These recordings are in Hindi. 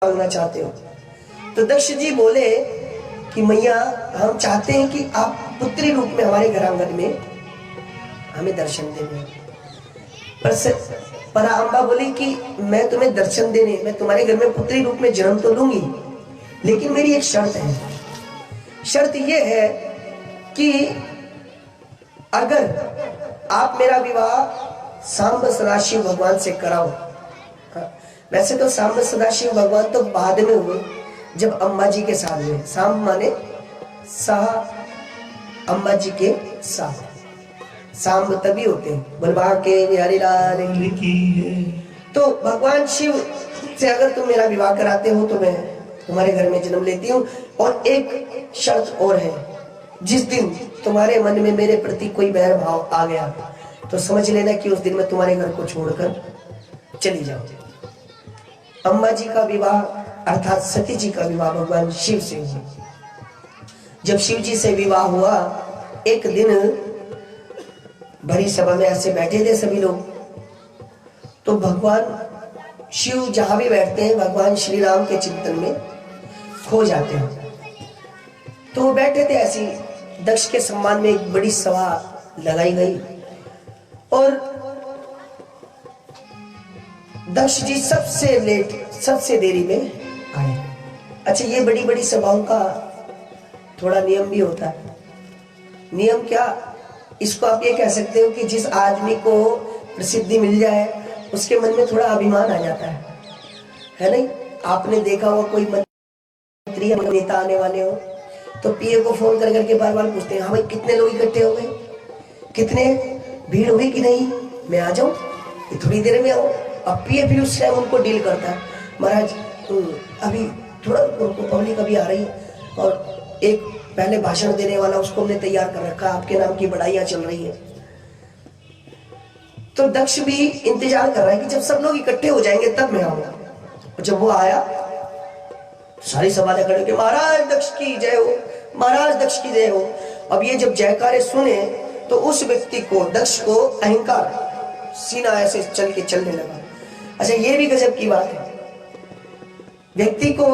मांगना चाहते हो? तो दक्ष जी बोले कि मैया हम चाहते हैं कि आप पुत्री रूप में हमारे घर आंगन में हमें दर्शन देने। पर अम्बा बोली कि मैं तुम्हें दर्शन देने, मैं तुम्हारे घर में पुत्री रूप में जन्म तो लूंगी, लेकिन मेरी एक शर्त है। शर्त यह है कि अगर आप मेरा विवाह सांब सदाशिव भगवान से कराओ। वैसे तो सांब सदाशिव भगवान तो बाद में हुए, जब अम्बा जी के साथ हुए। सांब माने साह, अम्बा जी के साथ। सांब तभी होते हैं बलवा के बिहारी लाल की। तो भगवान शिव से अगर तुम मेरा विवाह कराते हो तो मैं तुम्हारे घर में जन्म लेती हूँ। और एक शर्त और है, जिस दिन तुम्हारे मन में मेरे प्रति कोई बैर भाव आ गया तो समझ लेना कि उस दिन मैं तुम्हारे घर को छोड़कर चली जाऊं। अम्बा जी का विवाह अर्थात सती जी का विवाह भगवान शिव से हुआ। जब शिव जी से विवाह हुआ, एक दिन भरी सभा में ऐसे बैठे थे सभी लोग, तो भगवान शिव जहां भी बैठते हैं भगवान श्री राम के चिंतन में खो जाते हैं। तो वो बैठे थे ऐसी, दक्ष के सम्मान में एक बड़ी सभा लगाई गई और दक्ष जी सबसे लेट, सबसे देरी में आए। अच्छा, ये बड़ी बड़ी सभाओं का थोड़ा नियम भी होता है। नियम क्या, इसको आप ये कह सकते हो कि जिस आदमी को प्रसिद्धि मिल जाए उसके मन में थोड़ा अभिमान आ जाता है नहीं? आपने देखा होगा कोई मंत्री या नेता आने वाले हो तो पीए को फोन कर करके बार बार पूछते हैं, हाँ भाई कितने लोग इकट्ठे हो गए, कितने भीड़ हुई कि नहीं, मैं आ जाऊं, थोड़ी देर में आऊं। अब पीए फिर उस टाइम उनको डील करता है, महाराज अभी थोड़ा उनको पब्लिक अभी आ रही है और एक पहले भाषण देने वाला उसको हमने तैयार कर रखा, आपके नाम की बड़ाइयां चल रही है। तो दक्ष भी इंतजार कर रहा है कि जब सब लोग इकट्ठे हो जाएंगे तब मैं आऊंगा। और जब वो आया सारी सभा ने खड़े के महाराज दक्ष की जय हो, महाराज दक्ष की जय हो। अब ये जब जयकारे सुने तो उस व्यक्ति को, दक्ष को अहंकार, सीना ऐसे चल के चलने लगा। अच्छा, ये भी गजब की बात है, व्यक्ति को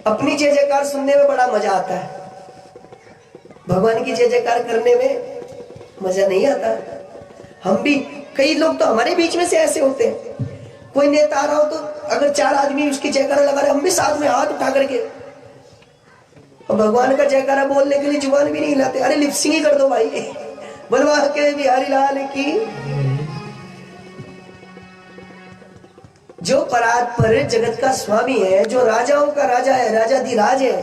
अपनी जय जयकार सुनने में बड़ा मजा आता है, भगवान की जय जयकार करने में मजा नहीं आता। हम भी, कई लोग तो हमारे बीच में से ऐसे होते हैं, कोई नेता आ रहा हो तो अगर 4 आदमी उसकी जयकारा लगा रहे, हम भी साथ में हाथ उठा करके, और भगवान का जयकारा बोलने के लिए जुबान भी नहीं हिलाते। अरे लिपसिंग ही कर दो भाई, बलवा के बिहारी लाल की। जो परात पर जगत का स्वामी है, जो राजाओं का राजा है, राजाधिराज है,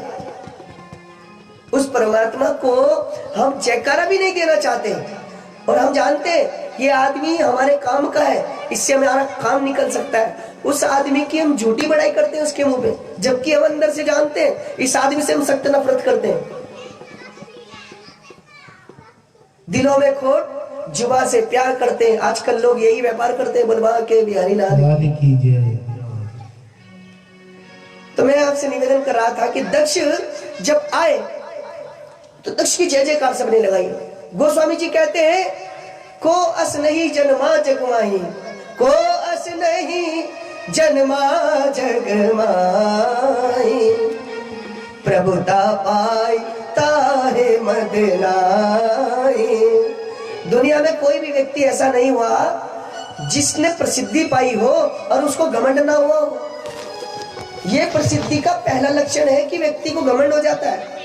उस परमात्मा को हम जयकारा भी नहीं देना चाहते। और हम जानते हैं ये आदमी हमारे काम का है, इससे हमारा काम निकल सकता है, उस आदमी की हम झूठी बड़ाई करते हैं उसके मुंह पे, जबकि हम अंदर से जानते हैं इस आदमी से हम सख्त नफरत करते हैं। दिलों में खोट, जुबा से प्यार करते हैं। आजकल लोग यही व्यापार करते हैं, बलवा के बिहारी लाल की जय। तो मैं आपसे निवेदन कर रहा था कि दक्ष जब आए तो दक्ष की जय जयकार सबने लगाई। गोस्वामी जी कहते हैं, को अस नहीं जन्मा जगमाही, को अस नहीं जन्मा जगमाही, प्रभुता पाई ताहे मदनाई। दुनिया में कोई भी व्यक्ति ऐसा नहीं हुआ जिसने प्रसिद्धि पाई हो और उसको घमंड ना हुआ हो। यह प्रसिद्धि का पहला लक्षण है कि व्यक्ति को घमंड हो जाता है।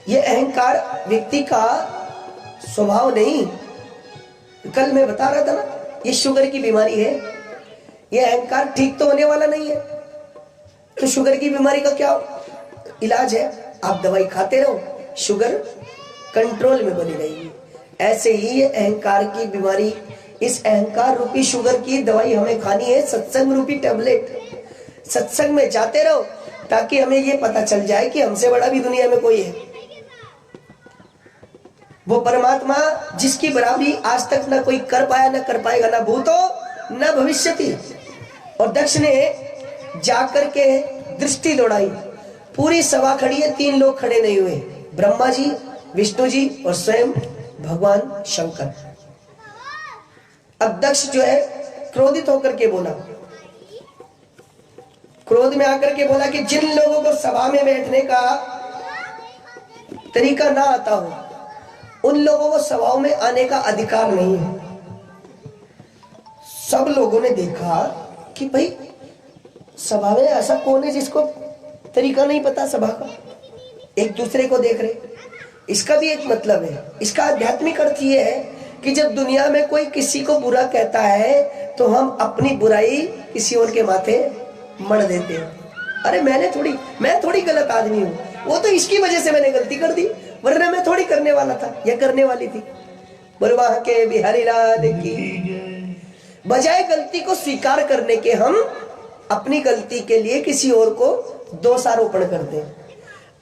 यह अहंकार व्यक्ति का स्वभाव नहीं। कल मैं बता रहा था ना, ये शुगर की बीमारी है, यह अहंकार ठीक तो होने वाला नहीं है। तो शुगर की बीमारी का क्या इलाज है? आप दवाई खाते रहो, शुगर कंट्रोल में बनी रहेगी। ऐसे ही ये अहंकार की बीमारी, इस अहंकार रूपी शुगर की दवाई हमें खानी है, सत्संग रूपी टैबलेट। सत्संग में जाते रहो ताकि हमें ये पता चल जाए कि हमसे बड़ा भी दुनिया में कोई है। वो परमात्मा जिसकी बराबरी आज तक ना कोई कर पाया, ना कर पाएगा, ना भूतो ना भविष्यति। और दक्ष ने जाकर के दृष्टि दौड़ाई, पूरी सभा खड़ी है, 3 लोग खड़े नहीं हुए, ब्रह्मा जी, विष्णु जी और स्वयं भगवान शंकर। अब दक्ष जो है क्रोधित होकर के बोला, क्रोध में आकर के बोला कि जिन लोगों को सभा में बैठने का तरीका ना आता हो उन लोगों को सभाओं में आने का अधिकार नहीं है। सब लोगों ने देखा कि भाई सभा में ऐसा कौन है जिसको तरीका नहीं पता सभा का, एक दूसरे को देख रहे। इसका भी एक मतलब है, इसका आध्यात्मिक अर्थ ये है कि जब दुनिया में कोई किसी को बुरा कहता है तो हम अपनी बुराई किसी और के माथे मढ़ देते हैं। अरे मैं थोड़ी गलत आदमी हूँ, वो तो इसकी वजह से मैंने गलती कर दी, वरना मैं थोड़ी करने वाला था या करने वाली थी। बरवाह के बिहारी लाल की। बजाय गलती को स्वीकार करने के हम अपनी गलती के लिए किसी और को दोषारोपण करते हैं।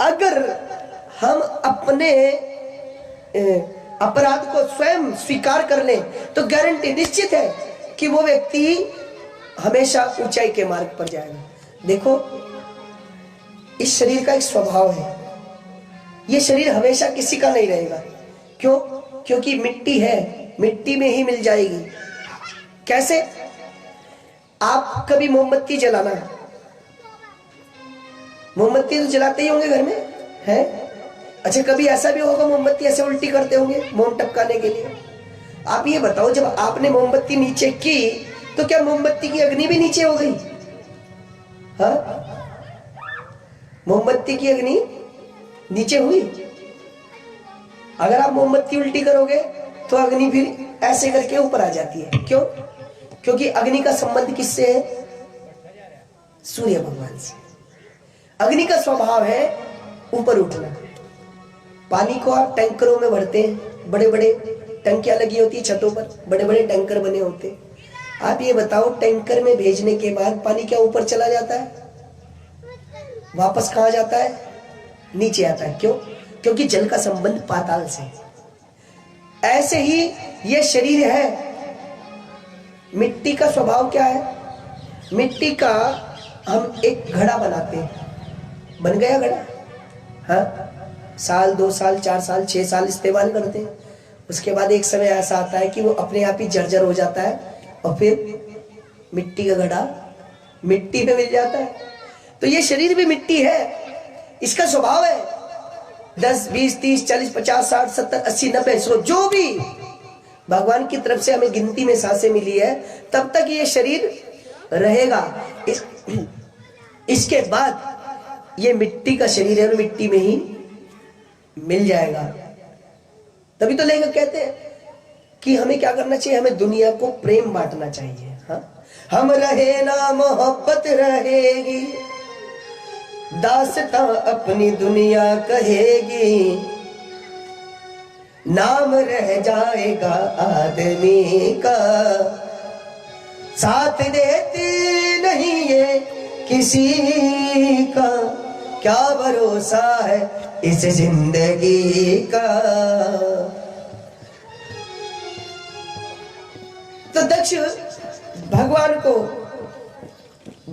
अगर हम अपने अपराध को स्वयं स्वीकार कर लें तो गारंटी निश्चित है कि वो व्यक्ति हमेशा ऊंचाई के मार्ग पर जाएगा। देखो, इस शरीर का एक स्वभाव है, ये शरीर हमेशा किसी का नहीं रहेगा। क्यों? क्योंकि मिट्टी है, मिट्टी में ही मिल जाएगी। कैसे? आप कभी मोमबत्ती जलाना, मोमबत्ती तो जलाते ही होंगे घर में, है? अच्छा, कभी ऐसा भी होगा मोमबत्ती ऐसे उल्टी करते होंगे मोम टपकाने के लिए। आप ये बताओ, जब आपने मोमबत्ती नीचे की तो क्या मोमबत्ती की अग्नि भी नीचे हो गई? हाँ, मोमबत्ती की अग्नि नीचे हुई। अगर आप मोमबत्ती उल्टी करोगे तो अग्नि फिर ऐसे करके ऊपर आ जाती है। क्यों? क्योंकि अग्नि का संबंध किससे है? सूर्य भगवान से। अग्नि का स्वभाव है ऊपर उठना। पानी को आप टैंकरों में भरते हैं, बड़े बड़े टंकियां लगी होती है छतों पर, बड़े बड़े टैंकर बने होते हैं। आप ये बताओ, टैंकर में भेजने के बाद पानी क्या ऊपर चला जाता है? वापस कहां जाता है? नीचे आता है। क्यों? क्योंकि जल का संबंध पाताल से। ऐसे ही ये शरीर है। मिट्टी का स्वभाव क्या है? मिट्टी का हम एक घड़ा बनाते हैं, बन गया घड़ा, हाँ, साल 2 साल 4 साल 6 साल इस्तेमाल करते हैं। उसके बाद एक समय ऐसा आता है कि वो अपने आप ही जर्जर हो जाता है और फिर मिट्टी का घड़ा मिट्टी पे मिल जाता है। तो ये शरीर भी मिट्टी है, इसका स्वभाव है 10 20 30 40 50 60 70 80 90 100 जो भी भगवान की तरफ से हमें गिनती में सांसें मिली है, तब तक ये शरीर रहेगा। इसके बाद ये मिट्टी का शरीर है और मिट्टी में ही मिल जाएगा। तभी तो लेखक कहते हैं कि हमें क्या करना चाहिए? हमें दुनिया को प्रेम बांटना चाहिए। हाँ, हम रहे ना मोहब्बत रहेगी, दास्तां अपनी दुनिया कहेगी, नाम रह जाएगा आदमी का, साथ देती नहीं ये किसी का, क्या भरोसा है इस जिंदगी का। तो दक्ष भगवान को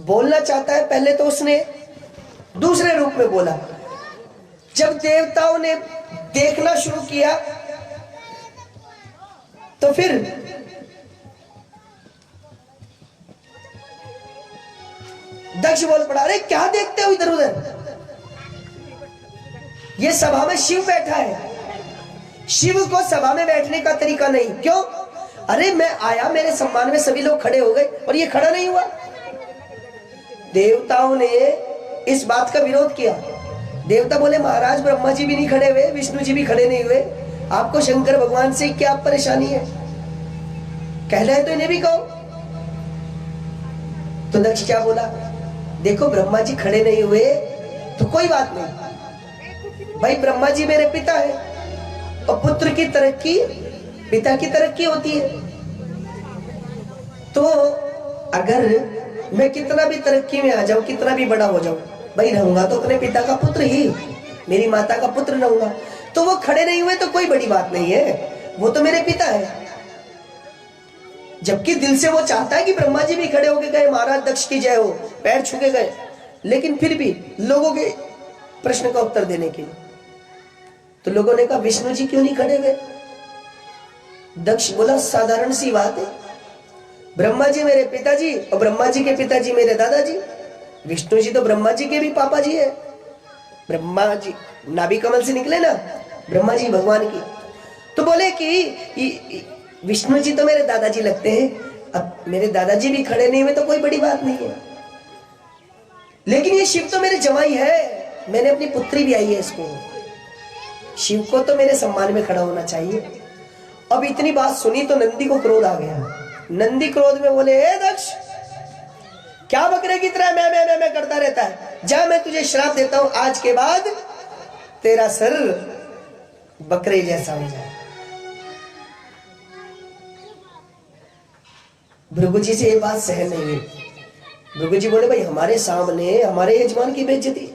बोलना चाहता है। पहले तो उसने दूसरे रूप में बोला। जब देवताओं ने देखना शुरू किया तो फिर दक्ष बोल पड़ा, अरे क्या देखते हो इधर उधर? ये सभा में शिव बैठा है, शिव को सभा में बैठने का तरीका नहीं। क्यों? अरे मैं आया, मेरे सम्मान में सभी लोग खड़े हो गए और ये खड़ा नहीं हुआ। देवताओं ने इस बात का विरोध किया। देवता बोले, महाराज ब्रह्मा जी भी नहीं खड़े हुए, विष्णु जी भी खड़े नहीं हुए, आपको शंकर भगवान से क्या परेशानी है? कहना है तो इन्हें भी कहो। तो दक्ष क्या बोला? देखो, ब्रह्मा जी खड़े नहीं हुए तो कोई बात नहीं भाई, ब्रह्मा जी मेरे पिता है और पुत्र की तरक्की पिता की तरक्की होती है। तो अगर मैं कितना भी तरक्की में आ जाऊं, कितना भी बड़ा हो जाऊं, भाई रहूंगा तो अपने पिता का पुत्र ही, मेरी माता का पुत्र रहूंगा। तो वो खड़े नहीं हुए तो कोई बड़ी बात नहीं है, वो तो मेरे पिता है। जबकि दिल से वो चाहता है कि ब्रह्मा जी भी खड़े होके गए, महाराज दक्ष की जय हो, पैर छू के गए, लेकिन फिर भी लोगों के प्रश्न का उत्तर देने के लिए तो लोगों ने कहा, विष्णु जी क्यों नहीं खड़े हुए? दक्ष बोला, साधारण सी बात है, ब्रह्मा जी मेरे पिताजी और ब्रह्मा जी के पिताजी मेरे दादाजी, विष्णु जी तो ब्रह्मा जी के भी पापा जी है, ब्रह्मा जी नाभि कमल से निकले ना ब्रह्मा जी भगवान की। तो बोले कि विष्णु जी तो मेरे दादाजी लगते हैं, अब मेरे दादाजी भी खड़े नहीं हुए तो कोई बड़ी बात नहीं है, लेकिन ये शिव तो मेरे जमाई है, मैंने अपनी पुत्री भी आई है इसको, शिव को तो मेरे सम्मान में खड़ा होना चाहिए। अब इतनी बात सुनी तो नंदी को क्रोध आ गया। नंदी क्रोध में बोले, हे दक्ष, क्या बकरे की तरह मैं करता रहता है, जा मैं तुझे श्राप देता हूं, आज के बाद तेरा सर बकरे जैसा हो जाए। भृगु जी से ये बात सहन नहीं हुई। भृगु जी बोले, भाई हमारे सामने हमारे यजमान की बेइज्जती।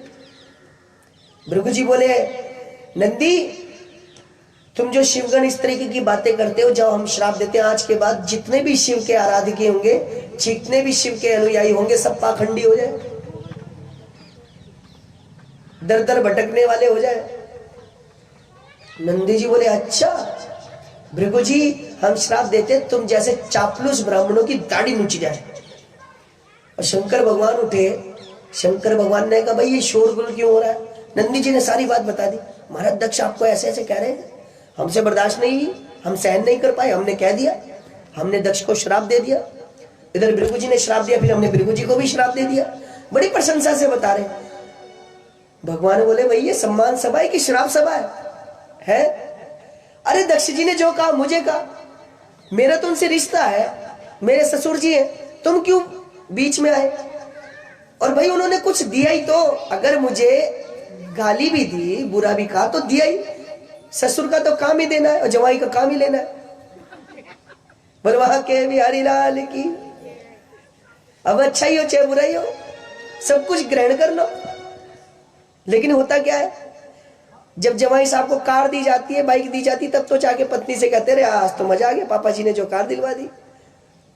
भृगु जी बोले, नंदी तुम जो शिवगण इस तरीके की बातें करते हो, जब हम श्राप देते हैं आज के बाद जितने भी शिव के आराधक होंगे, जितने भी शिव के अनुयायी होंगे, सब पाखंडी हो जाए, दर दर भटकने वाले हो जाए। नंदी जी बोले, अच्छा भृगु जी, हम श्राप देते तुम जैसे चापलूस ब्राह्मणों की दाढ़ी नुची जाए। और शंकर भगवान उठे। शंकर भगवान ने कहा, भाई ये शोरगुल क्यों हो रहा है? नंदी जी ने सारी बात बता दी। महाराज दक्ष आपको ऐसे ऐसे कह रहे हैं, हमसे बर्दाश्त नहीं, हम सहन नहीं कर पाए, हमने कह दिया, हमने दक्ष को श्राप दे दिया। इधर भृगु जी ने श्राप दिया, फिर हमने भृगु जी को भी श्राप दे दिया। बड़ी प्रशंसा से बता रहे। भगवान बोले, भाई ये सम्मान सभा है कि श्राप सभा है? अरे दक्ष जी ने जो कहा मुझे कहा, मेरा तो उनसे रिश्ता है, मेरे ससुर जी हैं, तुम क्यों बीच में आए? और भाई उन्होंने कुछ दिया ही तो, अगर मुझे गाली भी दी, बुरा भी कहा तो दिया ही। ससुर का तो काम ही देना है और जवाई का काम ही लेना है। बलवा के बिहारी लाल की। अब अच्छा ही हो चाहे बुरा ही हो, सब कुछ ग्रहण कर लो। लेकिन होता क्या है, जब जवाई साहब को कार दी जाती है, बाइक दी जाती, तब तो जाके पत्नी से कहते रहे, आज तो मजा आ गया, पापा जी ने जो कार दिलवा दी।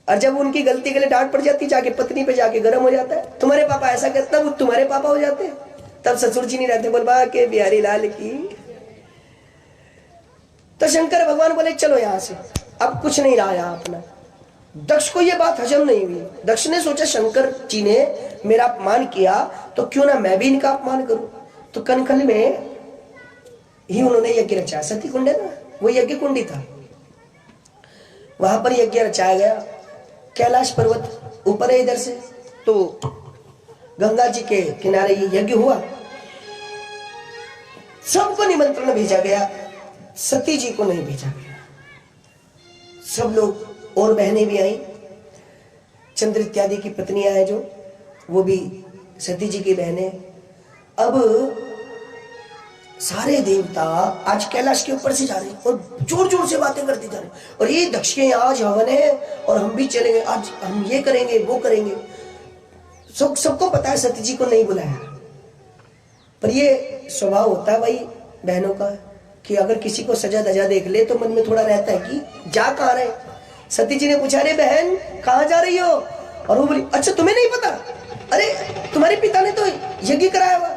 और जब उनकी गलती के लिए डांट पड़ जाती, जाके पत्नी पे जाके गर्म हो जाता है, तुम्हारे पापा ऐसा कहता, वो तुम्हारे पापा हो जाते हैं, तब ससुर जी नहीं रहते। बोलबा के बिहारी लाल की। तो शंकर भगवान बोले, चलो यहां से, अब कुछ नहीं रहा यहां अपना। दक्ष को यह बात हजम नहीं हुई। दक्ष ने सोचा, शंकर जी ने मेरा अपमान किया तो क्यों ना मैं भी इनका अपमान करूं। तो कनखल में ही उन्होंने यज्ञ रचाया। सती कुंड है ना, वो यज्ञ कुंडी था, वहां पर यज्ञ रचाया गया। कैलाश पर्वत ऊपर है इधर से, तो गंगा जी के किनारे ये यज्ञ हुआ। सबको निमंत्रण भेजा गया, सती जी को नहीं भेजा गया। सब लोग और बहनें भी आई, चंद्र इत्यादि की पत्नियां हैं जो, वो भी सती जी की बहनें। अब सारे देवता आज कैलाश के ऊपर से जा रहे हैं और जोर जोर से बातें करते जा रहे हैं, और ये दक्ष के आज हवन है और हम भी चलेंगे, आज हम ये करेंगे वो करेंगे। सबको पता है सती जी को नहीं बुलाया, पर ये स्वभाव होता है भाई बहनों का कि अगर किसी को सजा धजा देख ले तो मन में थोड़ा रहता है कि जा कहाँ रहे। सती जी ने पूछा, रे बहन कहाँ जा रही हो? और वो बोली, अच्छा तुम्हें नहीं पता? अरे तुम्हारे पिता ने तो यज्ञ कराया हुआ,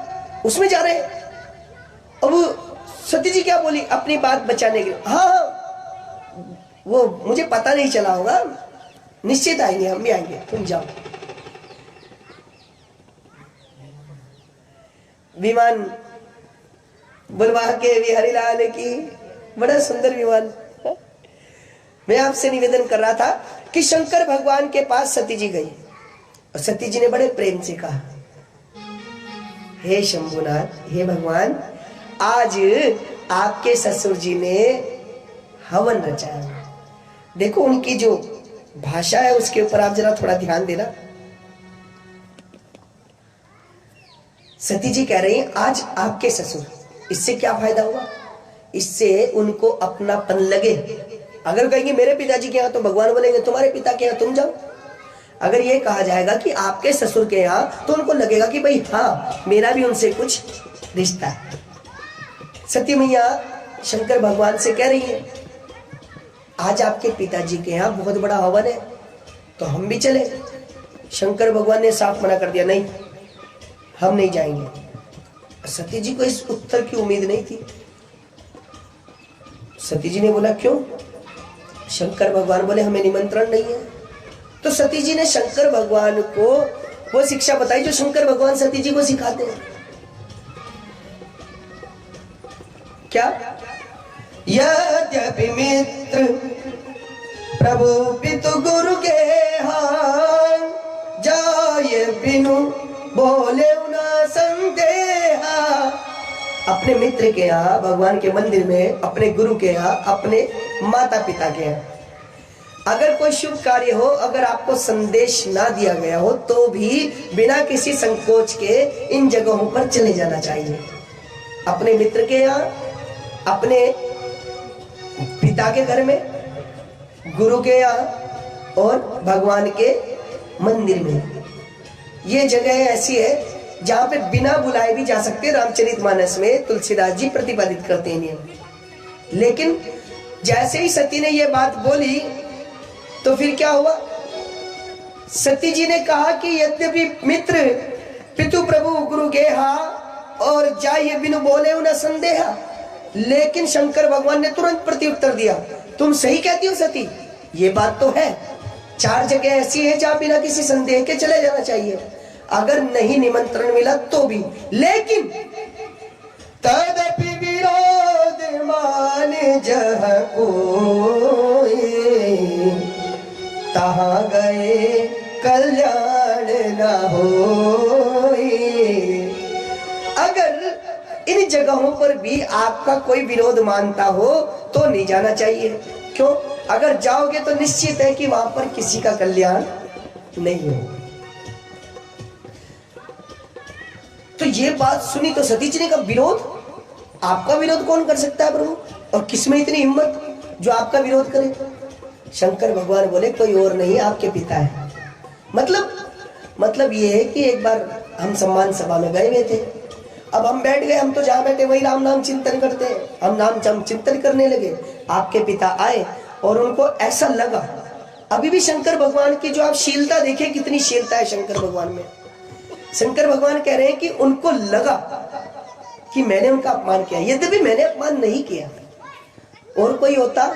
उसमें जा रहे हैं। अब सती जी क्या बोली अपनी बात बचाने के लिए, हाँ वो मुझे पता नहीं चला होगा, निश्चित आएंगे, हम भी आएंगे, तुम जाओ। विमान बुलवा के बिहारी लाल की, बड़ा सुंदर विमान। मैं आपसे निवेदन कर रहा था कि शंकर भगवान के पास सती जी गई और सती जी ने बड़े प्रेम से कहा, हे शंभुनाथ, हे भगवान, आज आपके ससुर जी ने हवन रचाया। देखो उनकी जो भाषा है उसके ऊपर आप जरा थोड़ा ध्यान देना। सती जी कह रही हैं, आज आपके ससुर, इससे क्या फायदा हुआ? इससे उनको अपनापन लगे। अगर कहेंगे मेरे पिताजी के यहाँ, तो भगवान बोलेंगे तुम्हारे पिता के यहाँ तुम जाओ। अगर ये कहा जाएगा कि आपके ससुर के यहाँ, तो उनको लगेगा कि भाई हाँ मेरा भी उनसे कुछ रिश्ता है। सती मैया शंकर भगवान से कह रही है, आज आपके पिताजी के यहाँ बहुत बड़ा हवन है, तो हम भी चले। शंकर भगवान ने साफ मना कर दिया, नहीं हम नहीं जाएंगे। सती जी को इस उत्तर की उम्मीद नहीं थी। सती जी ने बोला, क्यों? शंकर भगवान बोले, हमें निमंत्रण नहीं है। तो सती जी ने शंकर भगवान को वो शिक्षा बताई जो शंकर भगवान सती जी को सिखाते हैं। क्या? यद्यपि मित्र प्रभु पितु गुरु के जाए बिनु बोले न संदेहा। अपने मित्र के यहाँ, भगवान के मंदिर में, अपने गुरु के यहाँ, अपने माता पिता के यहाँ अगर कोई शुभ कार्य हो, अगर आपको संदेश ना दिया गया हो तो भी बिना किसी संकोच के इन जगहों पर चले जाना चाहिए। अपने मित्र के यहाँ, अपने पिता के घर में, गुरु के यहाँ और भगवान के मंदिर में। ये जगह ऐसी है जहां पे बिना बुलाए भी जा सकते हैं। रामचरितमानस में तुलसीदास जी प्रतिपादित करते हैं नियम। लेकिन जैसे ही सती ने ये बात बोली तो फिर क्या हुआ? सती जी ने कहा कि यद्यपि मित्र पितु प्रभु गुरु गेहा और जाइए बिनु बोले न संदेहा। लेकिन शंकर भगवान ने तुरंत प्रत्युत्तर दिया, तुम सही कहती हो सती, ये बात तो है। 4 जगह ऐसी है जहां बिना किसी संदेह के चले जाना चाहिए, अगर नहीं निमंत्रण मिला तो भी। लेकिन तदपि विरोध मान जह कोई, तहां गए कल्याण न होई। अगर इन जगहों पर भी आपका कोई विरोध मानता हो तो नहीं जाना चाहिए। क्यों? अगर जाओगे तो निश्चित है कि वहां पर किसी का कल्याण नहीं हो। तो ये बात सुनी तो सती जी ने कहा, विरोध? आपका विरोध कौन कर सकता है प्रभु? और किसमें इतनी हिम्मत जो आपका विरोध करे? शंकर भगवान बोले, कोई और नहीं, आपके पिता है। मतलब ये है कि एक बार हम सम्मान सभा में गए हुए थे, अब हम बैठ गए, हम तो जहां बैठे वही राम नाम चिंतन करते हैं। हम नाम चिंतन करने लगे, आपके पिता आए और उनको ऐसा लगा, अभी भी शंकर भगवान की जो आप शीलता देखें, कितनी शीलता है शंकर भगवान में। शंकर भगवान कह रहे हैं कि उनको लगा कि मैंने उनका अपमान किया, यद्यपि मैंने अपमान नहीं किया। और कोई होता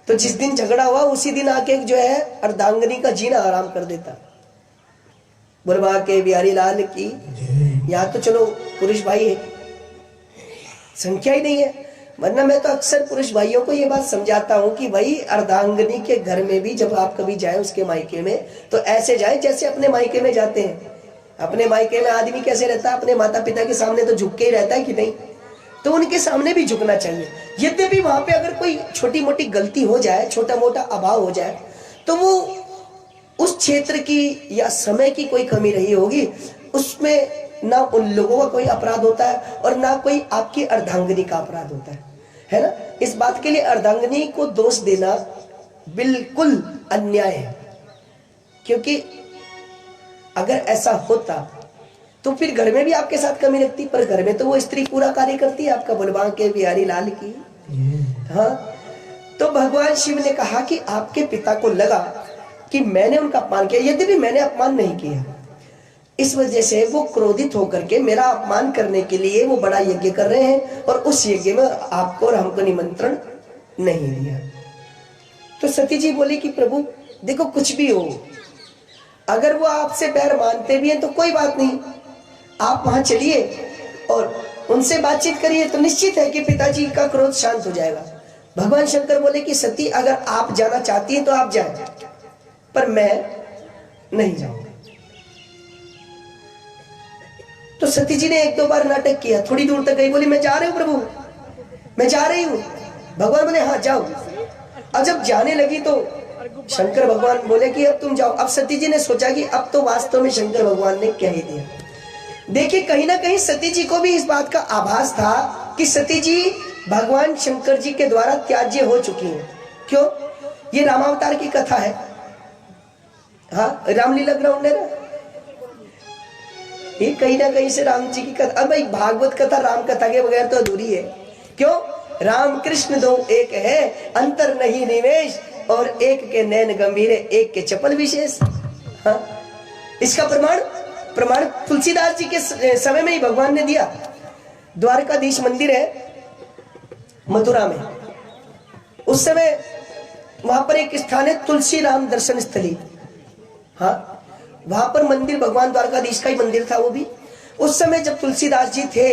तो जिस दिन झगड़ा हुआ उसी दिन आके जो है अर्धांगिनी का जीना आराम कर देता। बुलवा के बिहारी लाल की, यहाँ तो चलो पुरुष भाई है, संख्या ही नहीं है, वरना मैं तो अक्सर पुरुष भाइयों को ये बात समझाता हूँ कि भाई अर्धांगिनी के घर में भी जब आप कभी जाए उसके मायके में, तो ऐसे जाए जैसे अपने मायके में जाते हैं। अपने मायके में आदमी कैसे रहता है? अपने माता पिता के सामने तो झुक के ही रहता है कि नहीं? तो उनके सामने भी झुकना चाहिए। यद्यपि वहां पे अगर कोई छोटी मोटी गलती हो जाए, छोटा मोटा अभाव हो जाए, तो वो उस क्षेत्र की या समय की कोई कमी रही होगी, उसमें ना उन लोगों का कोई अपराध होता है और ना कोई आपकी अर्धांगिनी का अपराध होता है ना? इस बात के लिए अर्धांगिनी को दोष देना बिल्कुल अन्याय है, क्योंकि अगर ऐसा होता तो फिर घर में भी आपके साथ कमी लगती, पर घर में तो वो स्त्री पूरा कार्य करती है आपका, बुलवा के बिहारी लाल की। हाँ, तो भगवान शिव ने कहा कि आपके पिता को लगा कि मैंने उनका अपमान किया, यद्यपि मैंने अपमान नहीं किया। इस वजह से वो क्रोधित होकर के मेरा अपमान करने के लिए वो बड़ा यज्ञ कर रहे हैं, और उस यज्ञ में आपको और हमको निमंत्रण नहीं दिया। तो सती जी बोली कि प्रभु देखो, कुछ भी हो, अगर वो आपसे बैर मानते भी हैं तो कोई बात नहीं, आप वहां चलिए और उनसे बातचीत करिए, तो निश्चित है कि पिताजी का क्रोध शांत हो जाएगा। भगवान शंकर बोले कि सती, अगर आप जाना चाहती हैं तो आप जाएं, पर मैं नहीं जाऊंगा। तो सती जी ने 1-2 बार नाटक किया, थोड़ी दूर तक गई, बोली मैं जा रही हूँ प्रभु, मैं जा रही हूँ। भगवान बोले हाँ जाओ। और जब जाने लगी तो शंकर भगवान बोले कि अब तुम जाओ। अब सती जी ने सोचा कि अब तो वास्तव में शंकर भगवान ने कह ही दिया। देखिए, कहीं ना कहीं सती जी को भी इस बात का आभास था कि सती जी भगवान शंकर जी के द्वारा त्याज्य हो चुकी हैं। क्यों? ये रामावतार की कथा है। हाँ, रामलीला ग्राउंड है ना, ये कहीं ना कहीं से राम जी की कथा। अब भाई भागवत कथा राम कथा के बगैर तो अधूरी है। क्यों? राम कृष्ण दो एक है, अंतर नहीं निवेश, और एक के नैन गंभीर, एक के चपल विशेष। हाँ, इसका प्रमाण तुलसीदास जी के समय में ही भगवान ने दिया। द्वारकाधीश मंदिर है मथुरा में, उस समय वहां पर एक स्थान है तुलसी राम दर्शन स्थली। हाँ, वहां पर मंदिर भगवान द्वारकाधीश का ही मंदिर था वो भी। उस समय जब तुलसीदास जी थे,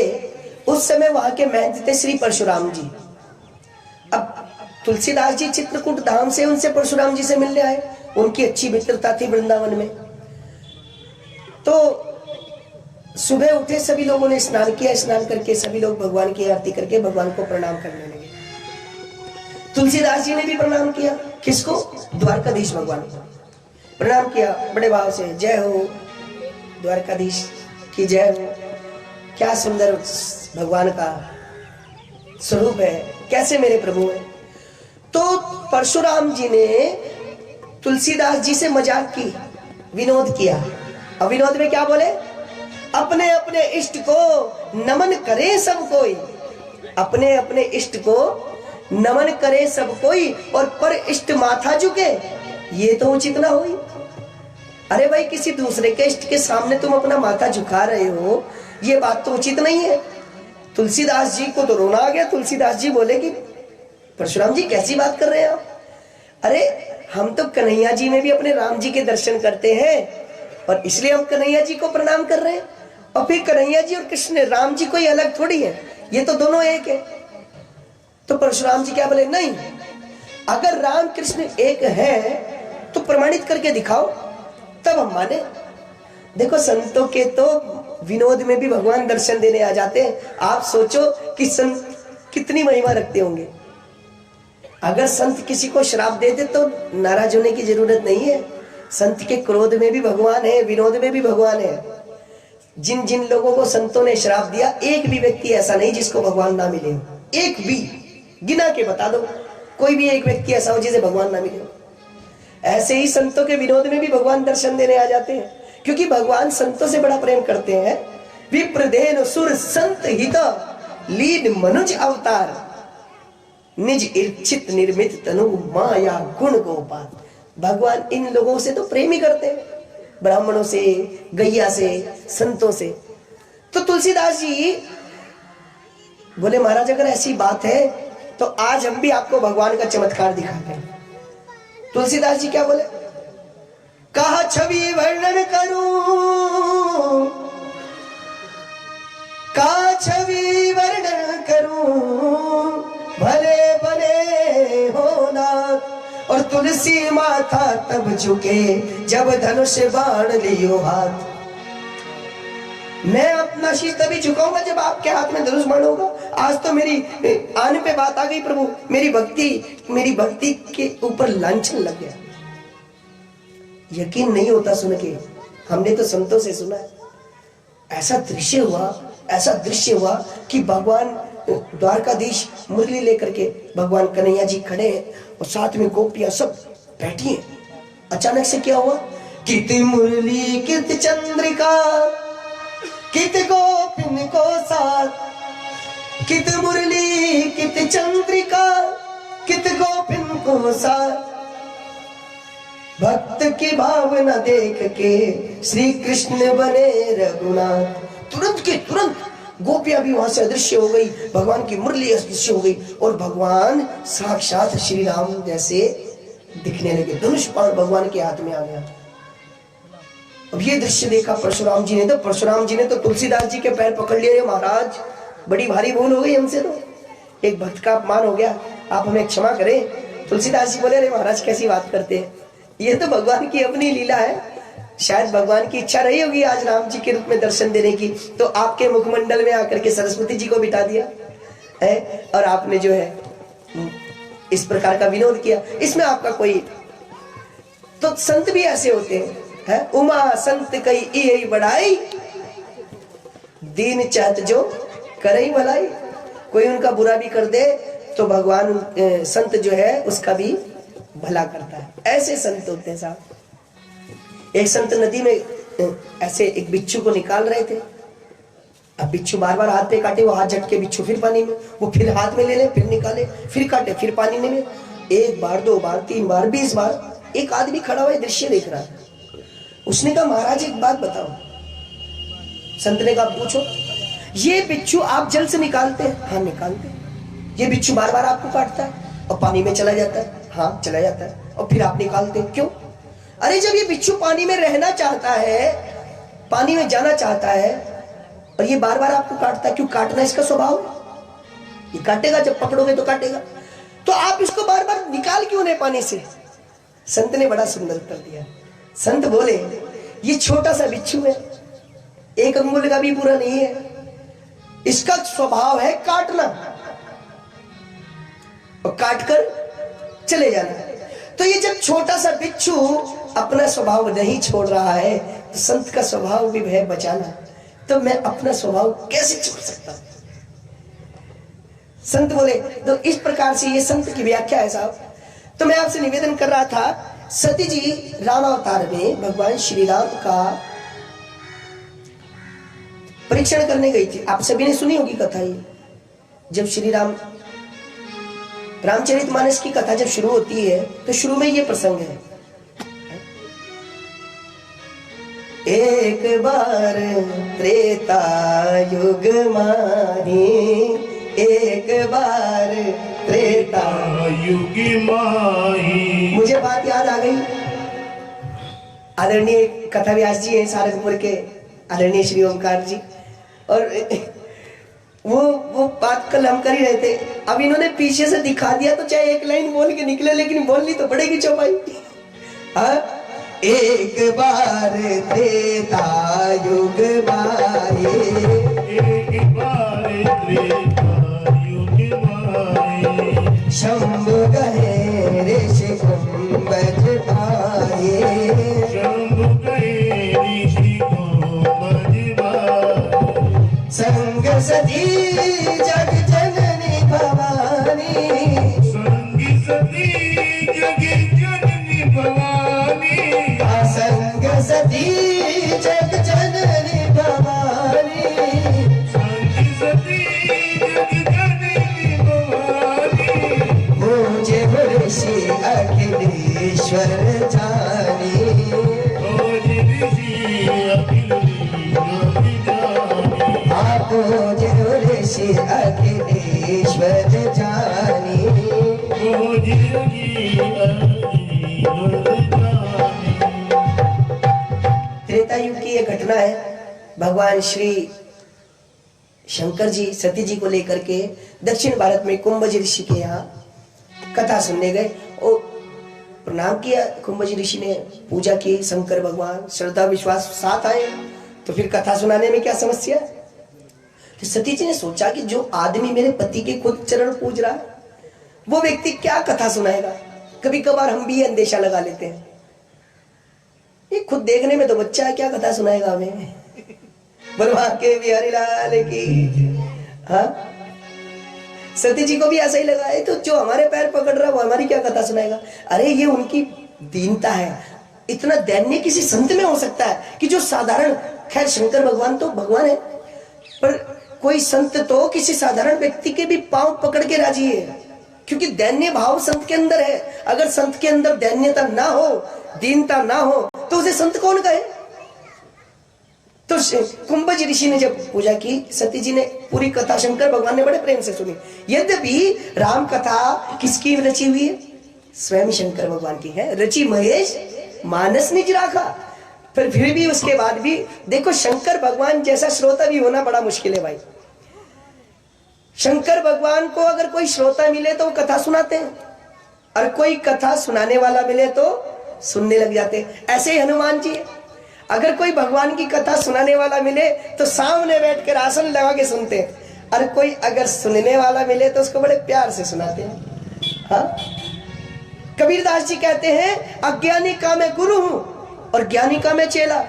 उस समय वहां के महंत थे श्री परशुराम जी। अब तुलसीदास जी चित्रकूट धाम से उनसे परशुराम जी से मिलने आए, उनकी अच्छी मित्रता थी वृंदावन में। तो सुबह उठे, सभी लोगों ने स्नान किया, स्नान करके सभी लोग भगवान की आरती करके भगवान को प्रणाम करने लगे। तुलसीदास जी ने भी प्रणाम किया, किसको? द्वारकाधीश भगवान को प्रणाम किया बड़े भाव से। जय हो द्वारकाधीश की जय हो। क्या सुंदर भगवान का स्वरूप है, कैसे मेरे प्रभु है। तो परशुराम जी ने तुलसीदास जी से मजाक की, विनोद किया। और विनोद में क्या बोले? अपने अपने इष्ट को नमन करे सब कोई, अपने अपने इष्ट को नमन करे सब कोई, और पर इष्ट माथा झुके ये तो उचित ना हुई। अरे भाई, किसी दूसरे के इष्ट के सामने तुम अपना माथा झुका रहे हो, ये बात तो उचित नहीं है। तुलसीदास जी को तो रोना आ गया। तुलसीदास जी बोले कि परशुराम जी कैसी बात कर रहे हैं आप? अरे हम तो कन्हैया जी में भी अपने राम जी के दर्शन करते हैं, और इसलिए हम कन्हैया जी को प्रणाम कर रहे हैं। और फिर कन्हैया जी और कृष्ण राम जी कोई अलग थोड़ी है, ये तो दोनों एक है। तो परशुराम जी क्या बोले? नहीं, अगर राम कृष्ण एक है तो प्रमाणित करके दिखाओ, तब हम माने। देखो, संतों के तो विनोद में भी भगवान दर्शन देने आ जाते हैं। आप सोचो कि संत कितनी महिमा रखते होंगे। अगर संत किसी को श्राप दे दे तो नाराज होने की जरूरत नहीं है। संत के क्रोध में भी भगवान है, विनोद में भी भगवान है। जिन जिन लोगों को संतों ने श्राप दिया, एक भी व्यक्ति ऐसा नहीं जिसको भगवान ना मिले। एक भी गिना के बता दो, कोई भी एक व्यक्ति ऐसा हो जिसे भगवान ना मिले। ऐसे ही संतों के विनोद में भी भगवान दर्शन देने आ जाते हैं, क्योंकि भगवान संतों से बड़ा प्रेम करते हैं। विप्रदेन सुर संत हित लीन मनुज अवतार, निज इच्छित निर्मित तनु माया गुण गोपाल। भगवान इन लोगों से तो प्रेम ही करते हैं, ब्राह्मणों से, गैया से, संतों से। तो तुलसीदास जी बोले, महाराज अगर ऐसी बात है तो आज हम भी आपको भगवान का चमत्कार दिखाते हैं। तुलसीदास जी क्या बोले? कहा छवि वर्णन करूं, का छवि वर्णन करूं, भले भले होना। और तुलसी माथा तब झुके जब धनुष बाण लियो हाथ। मैं अपना शीश तभी झुकाऊंगा जब आपके हाथ में धनुष बाण होगा। आज तो मेरी आने पे बात आ गई प्रभु, मेरी भक्ति के ऊपर लांछन लग गया। यकीन नहीं होता सुन के, हमने तो संतों से सुना है। ऐसा दृश्य हुआ कि भगवान द्वारकाधीश मुरली लेकर के, भगवान कन्हैया जी खड़े हैं और साथ में गोपियां सब बैठी हैं। अचानक से क्या हुआ? कित मुरली कित चंद्रिका, कित गोपिन को साथ, कित मुरली कित चंद्रिका, कित गोपिन को साथ। भक्त की भावना देख के श्री कृष्ण बने रघुनाथ। तुरंत के तुरंत गोपियां भी वहां से अदृश्य हो गई, भगवान की मुरली अदृश्य हो गई, और भगवान साक्षात श्री राम जैसे दिखने लगे। धनुष बाण भगवान के हाथ में आ गया। अब ये दृश्य देखा परशुराम जी ने तो तुलसीदास जी के पैर पकड़ लिए। महाराज, बड़ी भारी भूल हो गई हमसे, तो एक भक्त का अपमान हो गया, आप हमें क्षमा करें। तुलसीदास जी बोले, अरे महाराज कैसी बात करते हैं, ये तो भगवान की अपनी लीला है। शायद भगवान की इच्छा रही होगी आज राम जी के रूप में दर्शन देने की, तो आपके मुखमंडल में आकर के सरस्वती जी को बिठा दिया है, और आपने जो है इस प्रकार का विनोद किया। इसमें आपका कोई, तो संत भी ऐसे होते हैं, है? उमा संत कई यही बढ़ाई, दीन चाहत जो करई भलाई। कोई उनका बुरा भी कर दे तो भगवान संत जो है उसका भी भला करता है। ऐसे संत होते हैं साहब। एक संत नदी में ऐसे एक बिच्छू को निकाल रहे थे। अब बिच्छू बार बार हाथ पे काटे, वो हाथ झटके बिच्छू फिर पानी में, वो फिर हाथ में ले ले, फिर निकाले, फिर काटे, फिर पानी में। एक बार, दो बार, 3 बार, 20 बार। एक आदमी खड़ा हुआ दृश्य देख रहा है। उसने कहा, महाराज एक बात बताओ। संत ने कहा, पूछो। ये बिच्छू आप जल से निकालते हैं? हाँ निकालते। ये बिच्छू बार बार आपको काटता है और पानी में चला जाता है? हाँ चला जाता है। और फिर आप निकालते क्यों? अरे जब ये बिच्छू पानी में रहना चाहता है, पानी में जाना चाहता है, और ये बार बार आपको काटता है, क्यों? काटना इसका स्वभाव है, ये काटेगा, जब पकड़ोगे तो काटेगा, तो आप इसको बार बार निकाल क्यों नहीं पानी से? संत ने बड़ा सुंदर उत्तर दिया। संत बोले, ये छोटा सा बिच्छू है, एक अंगुल का भी पूरा नहीं है, इसका स्वभाव है काटना और काट कर चले जाना। तो ये जब छोटा सा बिच्छू अपना स्वभाव नहीं छोड़ रहा है, तो संत का स्वभाव भी है बचाना, तो मैं अपना स्वभाव कैसे छोड़ सकता हूं? संत बोले, तो इस प्रकार से ये संत की व्याख्या है साहब। तो मैं आपसे निवेदन कर रहा था, सती जी रामावतार में भगवान श्री राम का परीक्षण करने गई थी। आप सभी ने सुनी होगी कथा ये। जब श्री राम रामचरितमानस की कथा जब शुरू होती है तो शुरू में ये प्रसंग है, एक बार त्रेता युग माही, एक बार त्रेता युग माही। मुझे बात याद आ गई, आदरणीय कथा व्यास जी हैं सारंगपुर के, आदरणीय श्री ओमकार जी, और वो बात कल हम कर ही रहे थे। अब इन्होंने पीछे से दिखा दिया तो चाहे एक लाइन बोल के निकले, लेकिन बोलनी तो पड़ेगी चौपाई। एक बार त्रेता युग माही, एक बार त्रेता युग माही। शंभु गहे ऋषि कुंभज भाई, शंभु गहे ऋषि कुंभज भाई। संग सदी जग जननी भवानी, संग सदी जग जननी भवानी। संग सदी जग जननी भवानी, संग सदी जग जननी भवानी। मुझे ऋषि अखिलेश्वर जानी, ऋषि अखिलेश्वर जानी। आप मुझे ऋषि अखिलेश्वर जानी। त्रेता युग की ये घटना है, भगवान श्री शंकर जी सती जी को लेकर के दक्षिण भारत में कुंभज ऋषि के यहाँ कथा सुनने गए और प्रणाम किया। कुंभज ऋषि ने पूजा की, शंकर भगवान श्रद्धा विश्वास साथ आए, तो फिर कथा सुनाने में क्या समस्या? तो सती जी ने सोचा कि जो आदमी मेरे पति के खुद चरण पूज रहा है, वो व्यक्ति क्या कथा सुनाएगा? कभी कभार हम भी अंदेशा लगा लेते हैं, ये खुद देखने में तो बच्चा है, क्या कथा सुनाएगा हमें? बलवा के बिहारी लाल की। हाँ, सती जी को भी ऐसा ही लगा है, तो जो हमारे पैर पकड़ रहा है वो हमारी क्या कथा सुनाएगा? अरे ये उनकी दीनता है। इतना दैन्य किसी संत में हो सकता है कि जो साधारण, खैर शंकर भगवान तो भगवान है, पर कोई संत तो किसी साधारण व्यक्ति के भी पांव पकड़ के राजी है, क्योंकि दैन्य भाव संत के अंदर है। अगर संत के अंदर दैन्यता ना हो, दीनता ना हो, तो उसे संत कौन कहे? तो कुंभज ऋषि ने जब पूजा की, सती जी ने पूरी कथा शंकर भगवान ने बड़े प्रेम से सुनी। यद्यपि राम कथा किसकी रची हुई है? स्वयं शंकर भगवान की है। रची महेश मानस निज राखा। फिर भी उसके बाद भी देखो, शंकर भगवान जैसा श्रोता भी होना बड़ा मुश्किल है भाई। शंकर भगवान को अगर कोई श्रोता मिले तो वो कथा सुनाते हैं, और कोई कथा सुनाने वाला मिले तो सुनने लग जाते हैं। ऐसे ही हनुमान जी, अगर कोई भगवान की कथा सुनाने वाला मिले तो सामने बैठकर आसन लगा के सुनते हैं, और कोई अगर सुनने वाला मिले तो उसको बड़े प्यार से सुनाते हैं। हाँ, कबीरदास जी कहते हैं, अज्ञानी का मैं गुरु हूं और ज्ञानी का मैं चेला।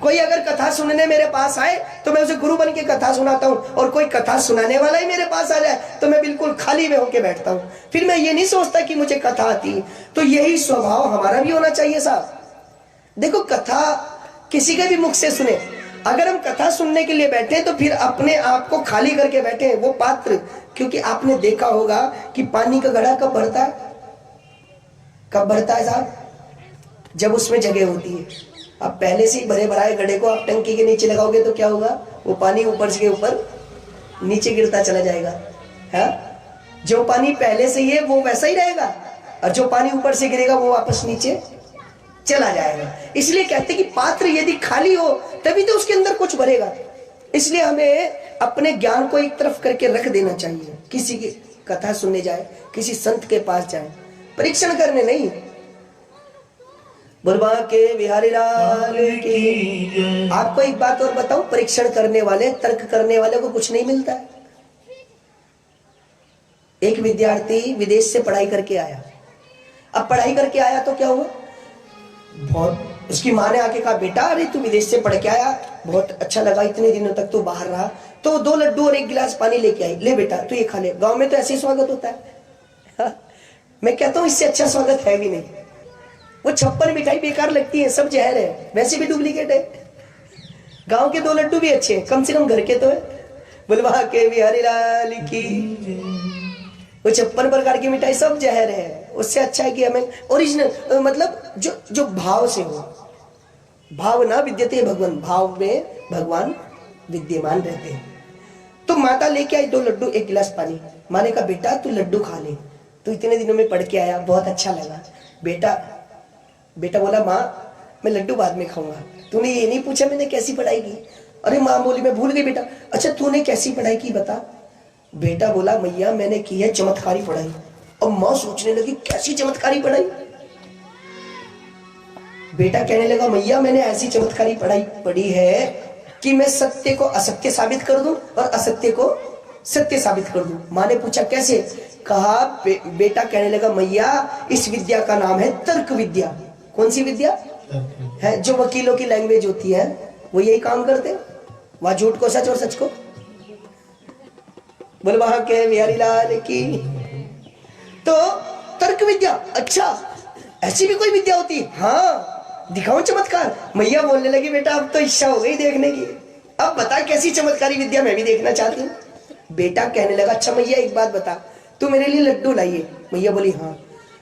कोई अगर कथा सुनने मेरे पास आए तो मैं उसे गुरु बन के कथा सुनाता हूँ, और कोई कथा सुनाने वाला ही मेरे पास आ जाए तो मैं बिल्कुल खाली में होके बैठता हूँ। फिर मैं ये नहीं सोचता कि मुझे कथा आती। तो यही स्वभाव हमारा भी होना चाहिए साहब। देखो, कथा किसी के भी मुख से सुने, अगर हम कथा सुनने के लिए बैठे तो फिर अपने आप को खाली करके बैठे वो पात्र। क्योंकि आपने देखा होगा कि पानी का घड़ा कब भरता है? कब भरता है साहब? जब उसमें जगह होती है। अब पहले से ही भरे भराए घड़े को आप टंकी के नीचे लगाओगे तो क्या होगा? वो पानी ऊपर से ऊपर नीचे गिरता चला जाएगा। है, जो पानी पहले से ही है वो वैसा ही रहेगा, और जो पानी ऊपर से गिरेगा वो वापस नीचे चला जाएगा। इसलिए कहते कि पात्र यदि खाली हो तभी तो उसके अंदर कुछ भरेगा। इसलिए हमें अपने ज्ञान को एक तरफ करके रख देना चाहिए। किसी की कथा सुनने जाए, किसी संत के पास जाए, परीक्षण करने नहीं। बुलवा के बिहारी लाल की। आपको एक बात और बताऊं, परीक्षण करने वाले, तर्क करने वाले को कुछ नहीं मिलता है। एक विद्यार्थी विदेश से पढ़ाई करके आया। अब पढ़ाई करके आया तो क्या हुआ, बहुत उसकी माँ ने आके कहा, बेटा अरे तू विदेश से पढ़ के आया, बहुत अच्छा लगा, इतने दिनों तक तू बाहर रहा, तो 2 लड्डू और 1 गिलास पानी लेके आई, ले बेटा तू ये खा ले। गांव में तो ऐसे ही स्वागत होता है। मैं कहता हूँ इससे अच्छा स्वागत है भी नहीं। वो 56 मिठाई बेकार लगती है, सब जहर है, वैसे भी डुप्लीकेट है। गांव के 2 लड्डू भी अच्छे हैं, कम से कम घर के तो है। बुलवा के बिहारी लाल की। वो 56 प्रकार की मिठाई सब जहर है। उससे अच्छा है कि हमें ओरिजिनल, मतलब जो भाव से हो। भाव ना विद्यते भगवान, भाव में भगवान विद्यमान रहते हैं। तो माता लेके आई 2 लड्डू 1 गिलास पानी। माँ ने कहा बेटा तू लड्डू खा ले, तू इतने दिनों में पढ़ के आया, बहुत अच्छा लगा। बेटा बोला माँ मैं लड्डू बाद में खाऊंगा। तूने ये नहीं पूछा मैंने कैसी पढ़ाई की? अरे माँ बोली मैं भूल गई बेटा। अच्छा तूने कैसी पढ़ाई की बता? बेटा बोला मैया मैंने की है चमत्कारी पढ़ाई। और माँ सोचने लगी कैसी चमत्कारी पढ़ाई? बेटा कहने लगा मैया मैंने ऐसी चमत्कारी पढ़ाई पढ़ी है कि मैं सत्य को असत्य साबित कर दूं और असत्य को सत्य साबित कर दूं। माँ ने पूछा कैसे? कहा बेटा कहने लगा मैया इस विद्या का नाम है तर्क विद्या। कौन सी विद्या है? जो वकीलों की लैंग्वेज होती है वो यही काम करते, वहां झूठ को सच और सच को। बोल वहां के बिहारी लाल की। तो तर्क विद्या, अच्छा ऐसी भी कोई विद्या होती? हाँ दिखाओ चमत्कार। मैया बोलने लगी बेटा अब तो इच्छा हो गई देखने की, अब बता कैसी चमत्कारी विद्या मैं भी देखना चाहती हूँ। बेटा कहने लगा अच्छा मैया एक बात बता, तू मेरे लिए लड्डू लाइए। मैया बोली हाँ।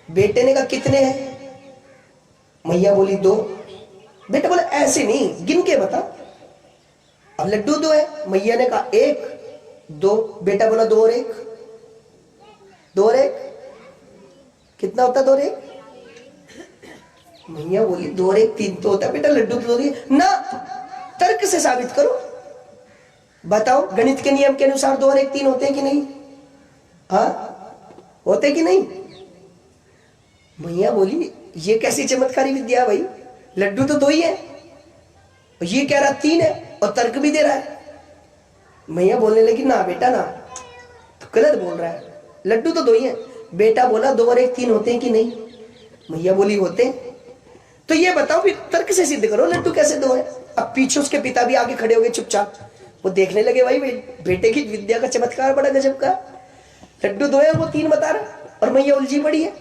बेटे ने कहा कितने हैं? मैया बोली 2। बेटा बोला ऐसे नहीं गिन के बता। अब लड्डू 2 है। मैया ने कहा 1 2। बेटा बोला 2 और 1, 2 और 1 कितना होता? 2 और 1? मैया बोली 2 और 1 3 तो होता है बेटा, लड्डू तो 2 ना। तर्क से साबित करो, बताओ गणित के नियम के अनुसार 2 और 1 3 होते हैं कि नहीं? हाँ होते कि नहीं? मैया बोली ये कैसी चमत्कारी विद्या भाई, लड्डू तो 2 ही है, ये कह रहा 3 है और तर्क भी दे रहा है। मैया बोलने लगी ना बेटा ना, तो गलत बोल रहा है, लड्डू तो 2 ही है। बेटा बोला 2 और 1 3 होते हैं कि नहीं? मैया बोली होते हैं। तो ये बताओ फिर तर्क से सिद्ध करो लड्डू कैसे 2 है। अब पीछे उसके पिता भी आगे खड़े हो गए चुपचाप, वो देखने लगे भाई बेटे की विद्या का चमत्कार बड़ा गजब का। लड्डू 2 है और वो 3 बता रहा और मैया उलझी पड़ी है।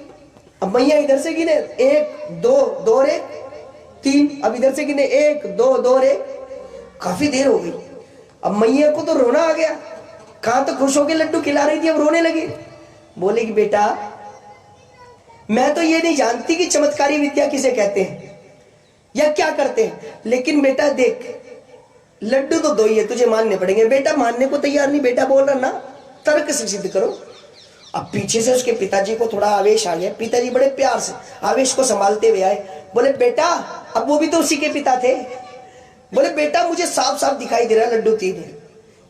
अब मैया इधर से गिने 1 2 2 और 1 3, अब इधर से गिने 1 2 2 और 1। काफी देर हो गई। अब मैया को तो रोना आ गया, कहां तो खुश होकर लड्डू खिला रही थी अब रोने लगी। बोलेगी बेटा मैं तो ये नहीं जानती कि चमत्कारी विद्या किसे कहते हैं या क्या करते हैं, लेकिन बेटा देख लड्डू तो 2 ही है, तुझे मानने पड़ेंगे। बेटा मानने को तैयार नहीं, बेटा बोल रहा ना तर्क से सिद्ध करो। अब पीछे से उसके पिताजी को थोड़ा आवेश आ गया। पिताजी बड़े प्यार से आवेश को संभालते हुए आए, बोले बेटा, अब वो भी तो उसी के पिता थे, बोले बेटा मुझे साफ साफ दिखाई दे रहा है लड्डू 3 है,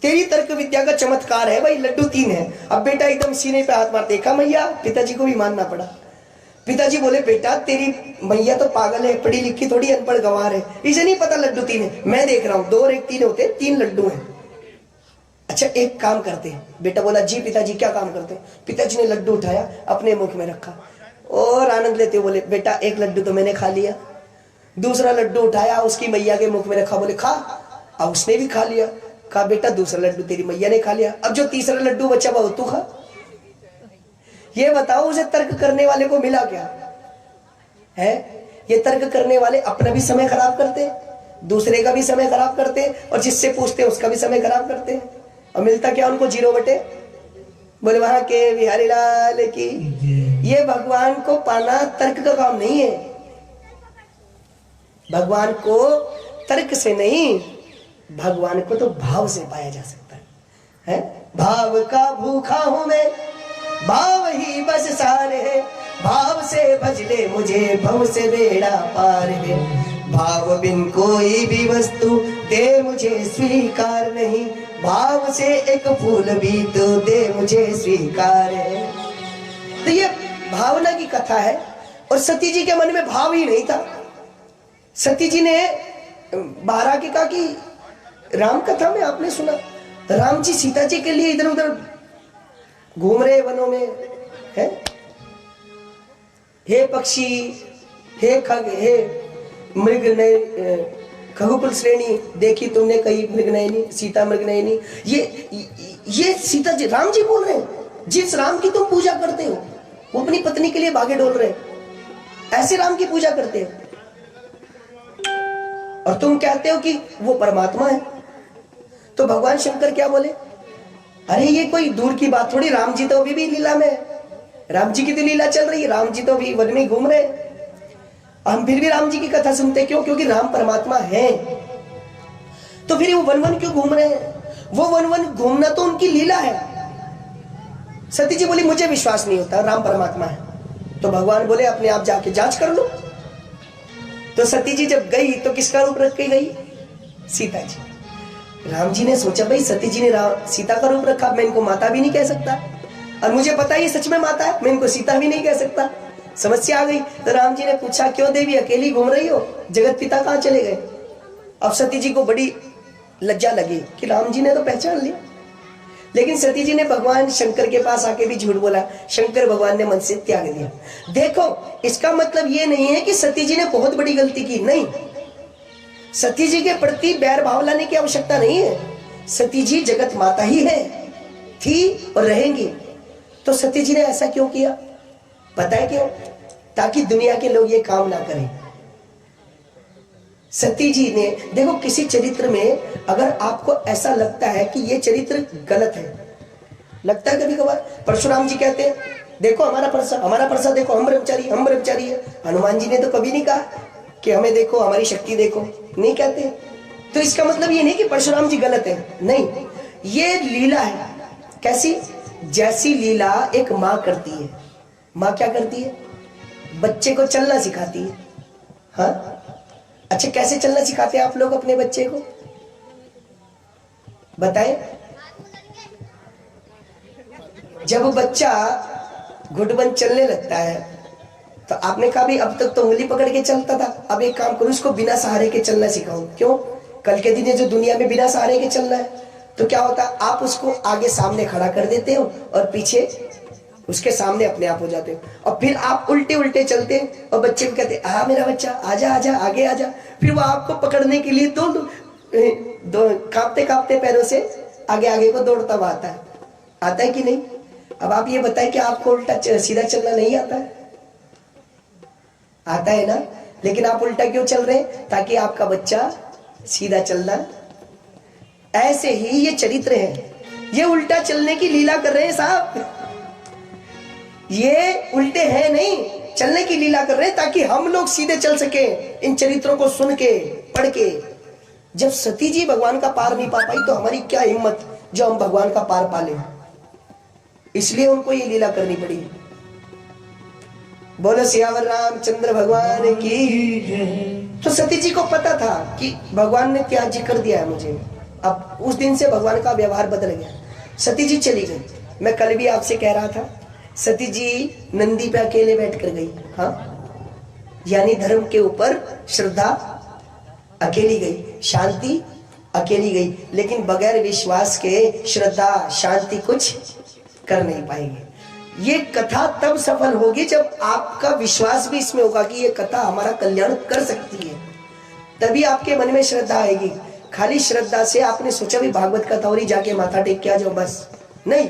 तेरी तर्क विद्या का चमत्कार है भाई, लड्डू 3 है। अब बेटा एकदम सीने पे हाथ मार देखा मैया, पिताजी को भी मानना पड़ा। पिताजी बोले बेटा तेरी मैया तो पागल है, पढ़ी लिखी थोड़ी अनपढ़ गंवार है, इसे नहीं पता लड्डू 3 है। मैं देख रहा हूं 2 और 1 3 होते, 3 लड्डू हैं। अच्छा एक काम करते हैं। बेटा बोला जी पिताजी क्या काम करते हैं? पिताजी ने लड्डू उठाया अपने मुख में रखा और आनंद लेते हुए बोले बेटा 1 लड्डू तो मैंने खा लिया। दूसरा लड्डू उठाया उसकी मैया के मुख में रखा, बोले खा। अब उसने भी खा लिया। कहा बेटा दूसरा लड्डू तेरी मैया ने खा लिया, अब जो तीसरा लड्डू बचा वो तू खा। ये बताओ उसे तर्क करने वाले को मिला क्या है? ये तर्क करने वाले अपना भी समय खराब करते हैं, दूसरे का भी समय खराब करते हैं और जिससे पूछते हैं उसका भी समय खराब करते हैं, और मिलता क्या उनको 0 बटे। बोले वहां के बिहारी लाल की। ये भगवान को पाना तर्क का काम नहीं है, भगवान को तर्क से नहीं, भगवान को तो भाव से पाया जा सकता है। भाव का भूखा हूं मैं, भाव ही बस सार है, भाव से भज ले मुझे, भव से बेड़ा पार है। भाव बिन कोई भी वस्तु दे मुझे स्वीकार नहीं, भाव से एक फूल भी तो दे मुझे स्वीकार है। तो ये भावना की कथा है। और सती जी के मन में भाव ही नहीं था। सती जी ने बाहर आके कहा कि राम कथा में आपने सुना राम जी सीता जी के लिए इधर उधर घूम रहे वनों में है। हे पक्षी, हे खग, हे मृग नयनी, खगोकुल श्रेणी देखी तुमने कई मृग नयनी, सीता मृग नयनी। ये सीता जी, राम जी बोल रहे हैं। जिस राम की तुम पूजा करते हो वो अपनी पत्नी के लिए बागे डोल रहे हैं, ऐसे राम की पूजा करते हो और तुम कहते हो कि वो परमात्मा है। तो भगवान शंकर क्या बोले, अरे ये कोई दूर की बात थोड़ी, राम जी तो अभी भी लीला में है, राम जी की तो लीला चल रही है, राम जी तो अभी वन में घूम रहे हैं। हम फिर भी राम जी की कथा सुनते क्यों? क्योंकि राम परमात्मा है। तो फिर वो वन वन क्यों घूम रहे हैं? वो वन वन घूमना तो उनकी लीला है। सती जी बोली मुझे विश्वास नहीं होता राम परमात्मा है। तो भगवान बोले अपने आप जाके जांच कर लो। तो सती जी जब गई तो किसका रूप रख के गई? सीता जी। राम जी ने सोचा भाई सती जी ने सीता का रूप रखा, मैं इनको माता भी नहीं कह सकता, और मुझे पता है ये सच में माता है, मैं इनको सीता भी नहीं कह सकता। समस्या आ गई। तो राम जी ने पूछा क्यों देवी अकेली घूम रही हो, जगत पिता कहाँ चले गए? अब सती जी को बड़ी लज्जा लगी कि राम जी ने तो पहचान लिया। लेकिन सती जी ने भगवान शंकर के पास आके भी झूठ बोला, शंकर भगवान ने मन से त्याग दिया। देखो इसका मतलब ये नहीं है कि सती जी ने बहुत बड़ी गलती की, नहीं। सती जी के प्रति बैर भाव लाने की आवश्यकता नहीं है। सती जी जगत माता ही है, थी और रहेंगी। तो सती जी ने ऐसा क्यों किया? पता है क्यों? ताकि दुनिया के लोग ये काम ना करें। सती जी ने, देखो किसी चरित्र में अगर आपको ऐसा लगता है कि ये चरित्र गलत है, लगता है कभी कभार, परशुराम जी कहते हैं देखो हमारा परसा देखो, हम ब्रह्मचारी है। हनुमान जी ने तो कभी नहीं कहा कि हमें देखो, हमारी शक्ति देखो, नहीं कहते। तो इसका मतलब ये नहीं कि परशुराम जी गलत है, नहीं, ये लीला है। कैसी? जैसी लीला एक माँ करती है। माँ क्या करती है? बच्चे को चलना सिखाती है। हाँ, अच्छा कैसे चलना सिखाते हैं आप लोग अपने बच्चे को, बताएं? जब बच्चा घुटबंद चलने लगता है तो आपने कहा भी अब तक तो उंगली पकड़ के चलता था, अब एक काम करो इसको बिना सहारे के चलना सिखाओ। क्यों? कल के दिन ये जो दुनिया में बिना सहारे के चलना है, तो क्या होता है आप उसको आगे सामने खड़ा कर देते हो और पीछे उसके सामने अपने आप हो जाते हो, और फिर आप उल्टे उल्टे चलते हैं और बच्चे को कहते आ मेरा बच्चा आजा आजा आगे आजा। फिर वो आपको पकड़ने के लिए दो कांपते कांपते पैरों से आगे आगे को दौड़ता हुआ आता है कि नहीं? अब आप ये बताएं कि आपको उल्टा सीधा चलना नहीं आता है? आता है ना? लेकिन आप उल्टा क्यों चल रहे हैं? ताकि आपका बच्चा सीधा चलना। ऐसे ही ये चरित्र है, ये उल्टा चलने की लीला कर रहे हैं साहब। ये उल्टे हैं नहीं, चलने की लीला कर रहे हैं ताकि हम लोग सीधे चल सके, इन चरित्रों को सुन के पढ़ के। जब सती जी भगवान का पार नहीं पा पाई तो हमारी क्या हिम्मत जो हम भगवान का पार पा लें। इसलिए उनको ये लीला करनी पड़ी। बोलो सियावर रामचंद्र भगवान की। तो सती जी को पता था कि भगवान ने त्याज्य कर दिया है मुझे। अब उस दिन से भगवान का व्यवहार बदल गया। सती जी चली गई। मैं कल भी आपसे कह रहा था, सती जी नंदी पे अकेले बैठ कर गई। हाँ, यानी धर्म के ऊपर श्रद्धा अकेली गई, शांति अकेली गई, लेकिन बगैर विश्वास के श्रद्धा शांति कुछ कर नहीं पाएगी। ये कथा तब सफल होगी जब आपका विश्वास भी इसमें होगा कि ये कथा हमारा कल्याण कर सकती है, तभी आपके मन में श्रद्धा आएगी। खाली श्रद्धा से आपने सोचा भी भागवत कथा और ही जाके माथा टेक के आ जाओ, बस नहीं।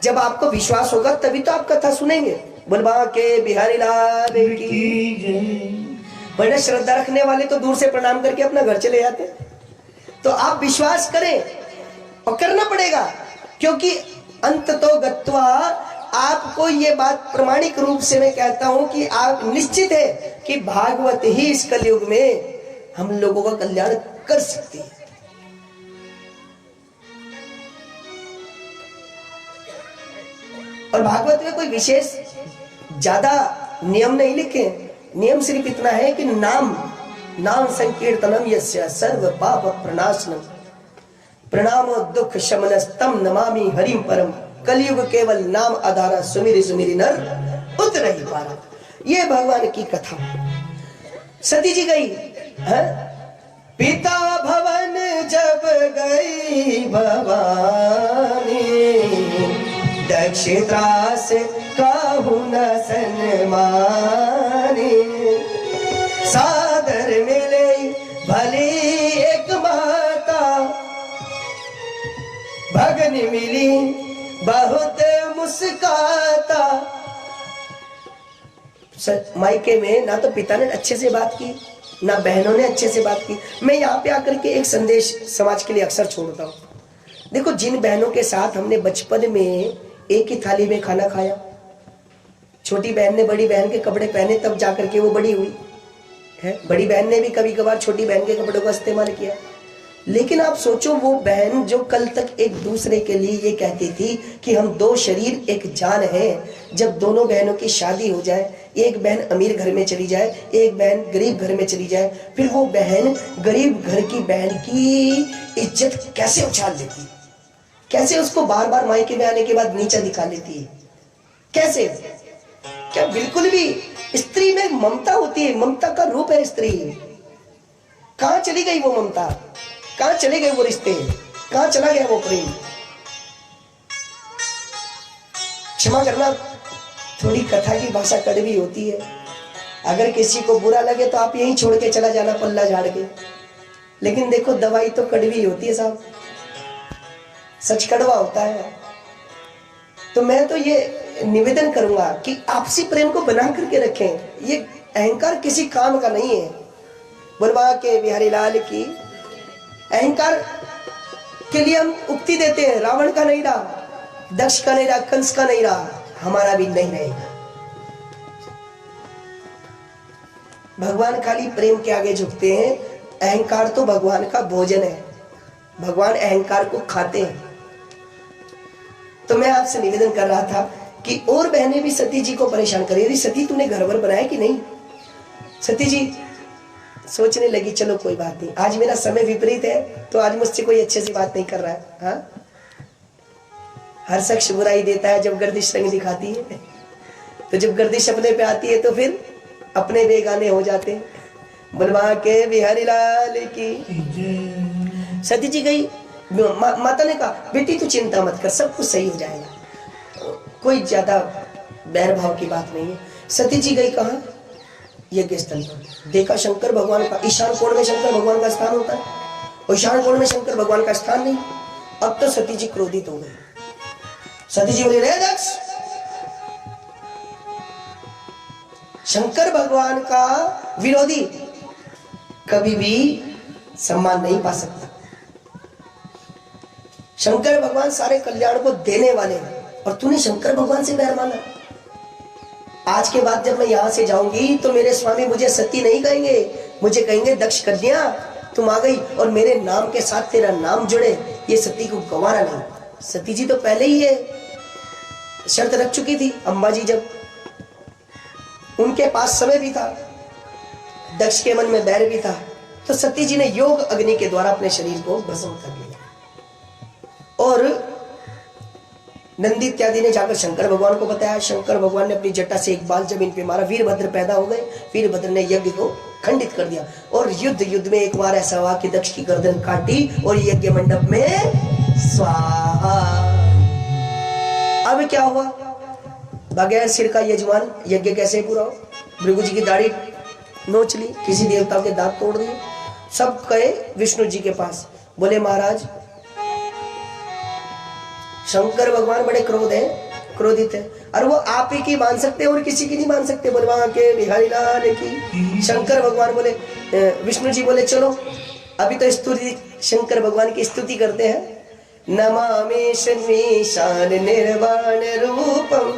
जब आपको विश्वास होगा तभी तो आप कथा सुनेंगे। बलबा के बिहारी लाल की। वरना श्रद्धा रखने वाले तो दूर से प्रणाम करके अपना घर चले जाते। तो आप विश्वास करें, और करना पड़ेगा, क्योंकि अंत तो गत्वा आपको ये बात प्रमाणिक रूप से मैं कहता हूं कि आप निश्चित है कि भागवत ही इस कलयुग में हम लोगों का कल्याण कर सकती है। और भागवत में कोई विशेष ज्यादा नियम नहीं लिखे। नियम सिर्फ इतना है कि नाम संकीर्तनम यस्य सर्व पाप प्रणाशनम प्रणामो दुख शमनस्तम नमामि हरिम परम कलयुग केवल नाम आधारा सुमिरि सुमिरि नर उतरहि पारा। ये भगवान की कथा। सती जी गई है? पिता भवन जब गई भवानी दक्षित्रास काहू न सन्मानी सादर मिले भली एक माता भगनी मिली बहुत मुस्काता। मायके में ना तो पिता ने अच्छे से बात की ना बहनों ने अच्छे से बात की। मैं यहाँ पे आकर के एक संदेश समाज के लिए अक्सर छोड़ता हूँ। देखो, जिन बहनों के साथ हमने बचपन में एक ही थाली में खाना खाया, छोटी बहन ने बड़ी बहन के कपड़े पहने तब जाकर के वो बड़ी हुई है, बड़ी बहन ने भी कभी कभार छोटी बहन के कपड़ों का इस्तेमाल किया। लेकिन आप सोचो, वो बहन जो कल तक एक दूसरे के लिए ये कहती थी कि हम दो शरीर एक जान है, जब दोनों बहनों की शादी हो जाए, एक बहन अमीर घर में चली जाए, एक बहन गरीब घर में चली जाए, फिर वो बहन गरीब घर की बहन की इज्जत कैसे उछाल देती है, कैसे उसको बार बार मायके में आने के बाद नीचा दिखा लेती है, कैसे? क्या बिल्कुल भी स्त्री में ममता होती है? ममता का रूप है स्त्री। कहां चली गई वो ममता? कहां चले गए वो रिश्ते? कहां चला गया वो प्रेम? क्षमा करना, थोड़ी कथा की भाषा कड़वी होती है। अगर किसी को बुरा लगे तो आप यहीं छोड़ के चला जाना पल्ला झाड़ के। लेकिन देखो, दवाई तो कड़वी होती है साहब, सच कड़वा होता है। तो मैं तो ये निवेदन करूंगा कि आपसी प्रेम को बना करके रखें। ये अहंकार किसी काम का नहीं है। बोलबा के बिहारी लाल की अहंकार के लिए हम उक्ति देते हैं, रावण का नहीं रहा, दक्ष का नहीं रहा, कंस का नहीं रहा, हमारा भी नहीं रहेगा। भगवान खाली प्रेम के आगे झुकते हैं। अहंकार तो भगवान का भोजन है, भगवान अहंकार को खाते हैं। तो मैं आपसे निवेदन कर रहा था कि और बहनें भी सती जी को परेशान करें। यदि सती तूने घर भर बनाया कि नहीं? सती जी सोचने लगी, चलो कोई बात नहीं, आज मेरा समय विपरीत है तो आज मुझसे कोई अच्छे से बात नहीं कर रहा है। हाँ, हर शख्स बुराई देता है जब गर्दिश रंग दिखाती है, तो जब गर्दिश अपने पे आती है तो फिर अपने बेगाने हो जाते हैं। बुलवा के बिहारी लाल की। सती जी गई, माता ने कहा, बेटी तू चिंता मत कर, सब कुछ सही हो जाएगा, कोई ज्यादा बैर भाव की बात नहीं है। सती जी गई कहाँ? यज्ञ स्थल पर। देखा शंकर भगवान का, ईशान कोण में शंकर भगवान का स्थान होता है, और ईशान कोण में शंकर भगवान का स्थान नहीं। अब तो सती जी क्रोधित हो गई। सती जी बोली, रे दक्ष, शंकर भगवान का विरोधी कभी भी सम्मान नहीं पा सकता। शंकर भगवान सारे कल्याण को देने वाले हैं और तूने शंकर भगवान से बैर माना। आज के बाद जब मैं यहां से जाऊंगी तो मेरे स्वामी मुझे सती नहीं कहेंगे, मुझे कहेंगे दक्ष कन्या तुम आ गई और मेरे नाम के साथ तेरा नाम जुड़े, ये सती को गंवारा नहीं। सती जी तो पहले ही ये शर्त रख चुकी थी। अंबाजी जब उनके पास समय भी था, दक्ष के मन में बैर भी था, तो सती जी ने योग अग्नि के द्वारा अपने शरीर को भस्म कर लिया। और नंदी इत्यादि ने जाकर शंकर भगवान को बताया। शंकर भगवान ने अपनी जटा से एक बाल जमीन पे मारा, वीरभद्र पैदा हो गए। वीरभद्र ने यज्ञ को खंडित कर दिया और युद्ध में एक बार ऐसा हुआ कि दक्ष की गर्दन काटी और यज्ञ मंडप में स्वाहा। अब क्या हुआ? बगैर सिर का यजमान यज्ञ कैसे पूरा हो? भृगु जी की दाढ़ी नोच ली, किसी देवता के दांत तोड़ दिए। सब गए विष्णु जी के पास, बोले महाराज शंकर भगवान बड़े क्रोधित है, और वो आप ही की मान सकते हैं और किसी की नहीं मान सकते। बोले वहां के बिहारी लाल की। शंकर भगवान बोले, विष्णु जी बोले चलो अभी तो स्तुति, शंकर भगवान की स्तुति करते हैं। नमामि शन्मीशान निर्वाण रूपम।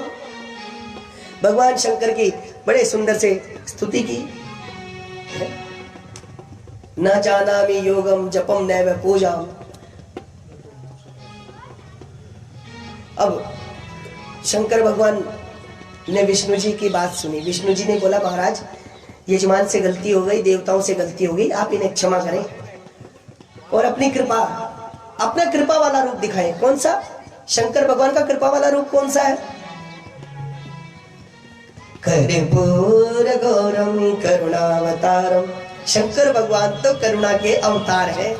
भगवान शंकर की बड़े सुंदर से स्तुति की। न जानामि योगम जपम नैव पूजाम। अब शंकर भगवान ने विष्णु जी की बात सुनी। विष्णु जी ने बोला महाराज यजमान से गलती हो गई, देवताओं से गलती हो गई, आप इन्हें क्षमा करें और अपनी कृपा, अपना कृपा वाला रूप दिखाएं। कौन सा? शंकर भगवान का कृपा वाला रूप कौन सा है? कर्पूर गौरम करुणावतारम। शंकर भगवान तो करुणा के अवतार है।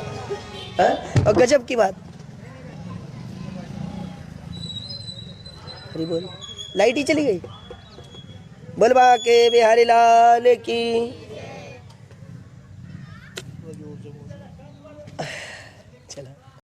और गजब की बात, अरे बोल, लाइट ही चली गई। बोलबा के बिहारी लाल की।